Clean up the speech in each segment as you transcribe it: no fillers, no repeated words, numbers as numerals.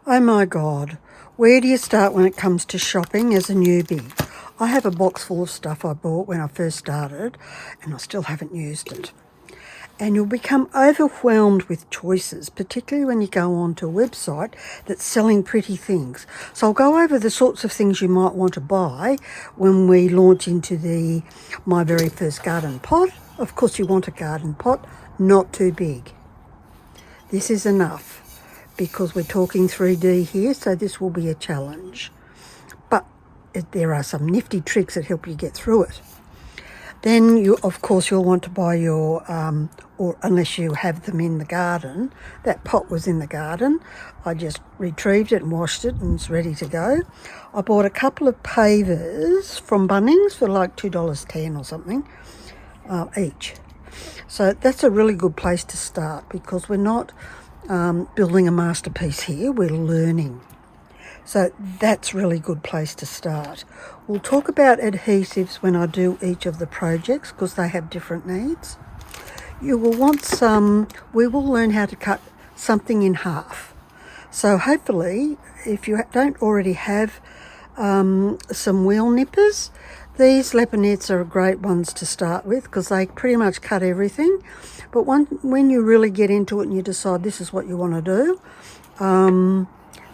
Oh my God, where do you start when it comes to shopping as a newbie? I have a box full of stuff I bought when I first started and I still haven't used it. And you'll become overwhelmed with choices, particularly when you go onto a website that's selling pretty things. So I'll go over the sorts of things you might want to buy when we launch into my very first garden pot. Of course you want a garden pot, not too big. This is enough because we're talking 3D here, so this will be a challenge. But there are some nifty tricks that help you get through it. Then, of course, you'll want to buy your, or unless you have them in the garden. That pot was in the garden. I just retrieved it and washed it and it's ready to go. I bought a couple of pavers from Bunnings for like $2.10 or something each. So that's a really good place to start because we're not building a masterpiece here, we're learning. So that's a really good place to start. We'll talk about adhesives when I do each of the projects because they have different needs. You will want we will learn how to cut something in half. So hopefully, if you don't already have some wheel nippers, these leopards are great ones to start with because they pretty much cut everything. But when you really get into it and you decide this is what you want to do,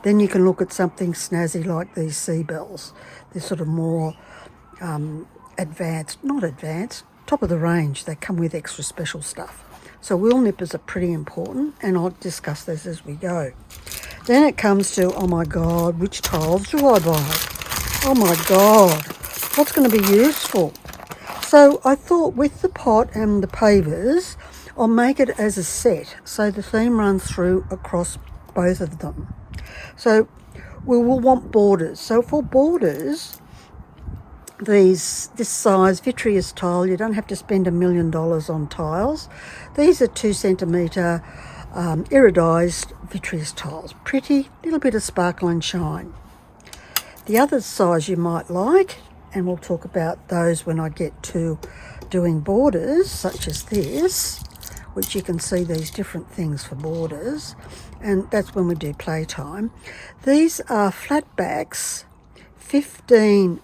then you can look at something snazzy like these sea bells. They're sort of more not advanced, top of the range. They come with extra special stuff. So wheel nippers are pretty important and I'll discuss this as we go. Then it comes to, oh my God, which tiles do I buy? Oh my God, what's going to be useful? So I thought with the pot and the pavers, I'll make it as a set so the theme runs through across both of them. So we will want borders. So for borders, this size vitreous tile, you don't have to spend $1 million on tiles. These are 2 centimetre iridised vitreous tiles. Pretty, little bit of sparkle and shine. The other size you might like, and we'll talk about those when I get to doing borders, such as this, which you can see these different things for borders, and that's when we do playtime. These are flat backs, 15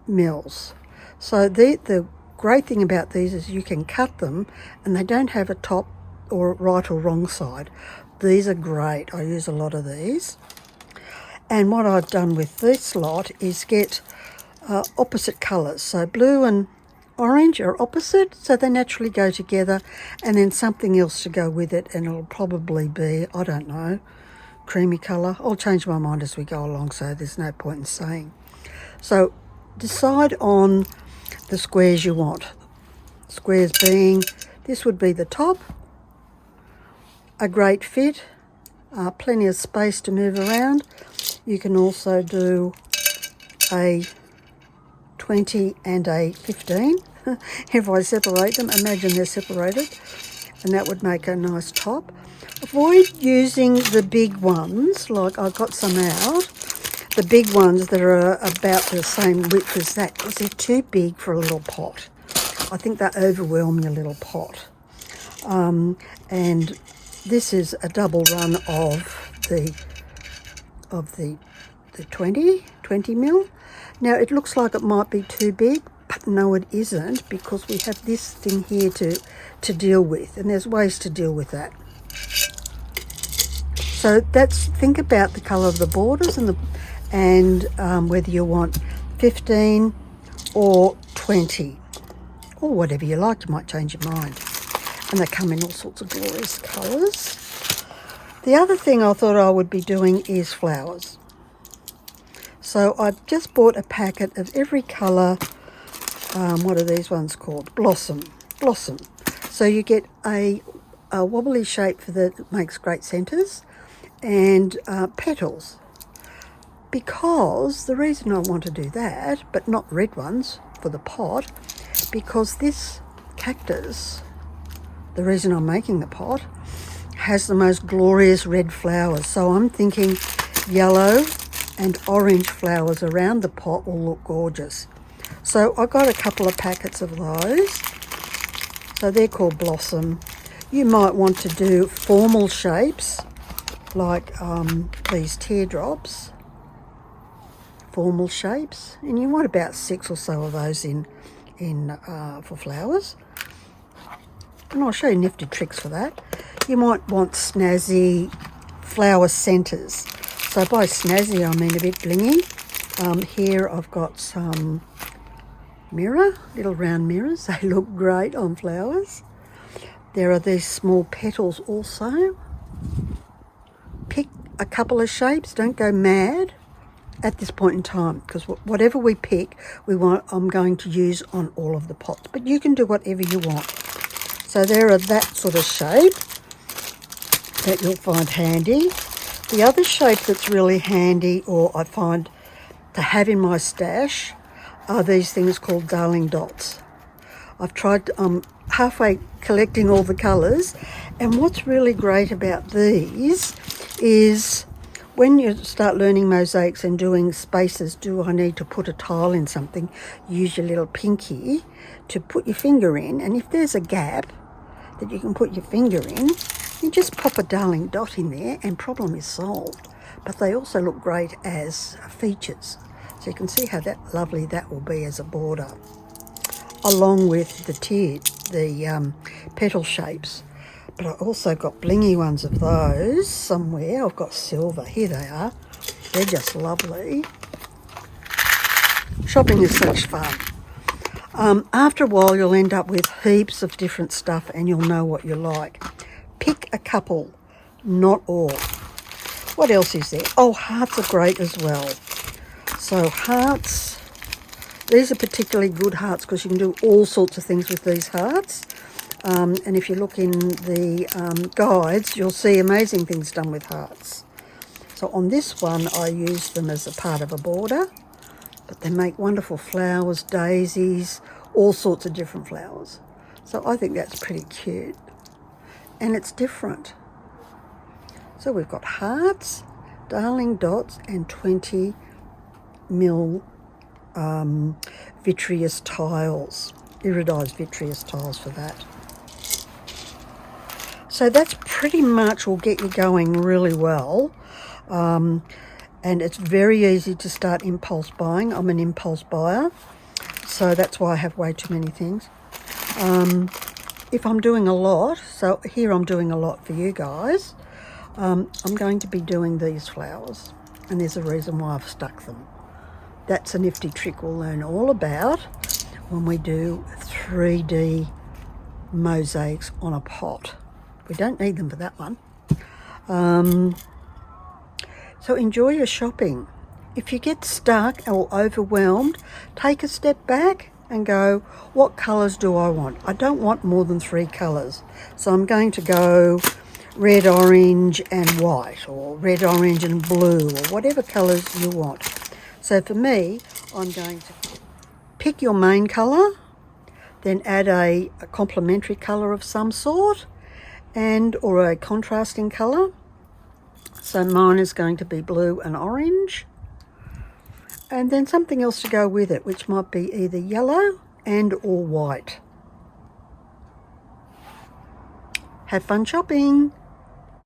mils. So the great thing about these is you can cut them and they don't have a top or right or wrong side. These are great. I use a lot of these. And what I've done with this lot is get opposite colours. So blue and orange are opposite, so they naturally go together, and then something else to go with it, and it'll probably be, I don't know, creamy colour. I'll change my mind as we go along, so there's no point in saying. So decide on the squares you want. Squares being, this would be the top, a great fit, plenty of space to move around. You can also do a 20 and a 15. If I separate them, imagine they're separated, and that would make a nice top. Avoid using the big ones, like I got some out, the big ones that are about the same width as that, because they're too big for a little pot. I think they overwhelm your little pot. And this is a double run of the 20 mil. Now it looks like it might be too big, but no it isn't, because we have this thing here to deal with, and there's ways to deal with that. So think about the colour of the borders and whether you want 15 or 20 or whatever you like. You might change your mind, and they come in all sorts of glorious colours. The other thing I thought I would be doing is flowers. So I've just bought a packet of every colour. What are these ones called? Blossom. So you get a wobbly shape that makes great centres, and petals. Because the reason I want to do that, but not red ones for the pot, because this cactus, the reason I'm making the pot, has the most glorious red flowers. So I'm thinking yellow and orange flowers around the pot will look gorgeous. So I got a couple of packets of those. So they're called Blossom. You might want to do formal shapes like these teardrops, formal shapes, and you want about 6 or so of those in for flowers. And I'll show you nifty tricks for that. You might want snazzy flower centres. So by snazzy I mean a bit blingy. Here I've got some mirror, little round mirrors. They look great on flowers. There are these small petals also. Pick a couple of shapes, don't go mad at this point in time, because whatever we pick, I'm going to use on all of the pots, but you can do whatever you want. So there are that sort of shape that you'll find handy. The other shape that's really handy, or I find to have in my stash, are these things called darling dots. I've tried halfway collecting all the colours, and what's really great about these is when you start learning mosaics and doing spaces, do I need to put a tile in something, use your little pinky to put your finger in, and if there's a gap that you can put your finger in, you just pop a darling dot in there and problem is solved. But they also look great as features. So you can see how lovely that will be as a border, along with the petal shapes. But I also got blingy ones of those somewhere. I've got silver. Here they are. They're just lovely. Shopping is such fun. After a while, you'll end up with heaps of different stuff and you'll know what you like. Pick a couple, not all. What else is there? Oh, hearts are great as well. So hearts, these are particularly good hearts because you can do all sorts of things with these hearts. And if you look in the guides, you'll see amazing things done with hearts. So on this one, I use them as a part of a border, but they make wonderful flowers, daisies, all sorts of different flowers. So I think that's pretty cute. And it's different. So we've got hearts, darling dots, and 20 mil vitreous tiles, iridized vitreous tiles for that. So that's pretty much will get you going really well. And it's very easy to start impulse buying. I'm an impulse buyer, so that's why I have way too many things. If I'm doing a lot, so here I'm doing a lot for you guys, I'm going to be doing these flowers, and there's a reason why I've stuck them. That's a nifty trick we'll learn all about when we do 3D mosaics on a pot. We don't need them for that one. So enjoy your shopping. If you get stuck or overwhelmed, take a step back and go, what colours do I want? I don't want more than 3 colours. So I'm going to go red, orange and white, or red, orange and blue, or whatever colours you want. So for me, I'm going to pick your main colour, then add a complementary colour of some sort, or a contrasting colour. So mine is going to be blue and orange, and then something else to go with it, which might be either yellow or white. Have fun shopping.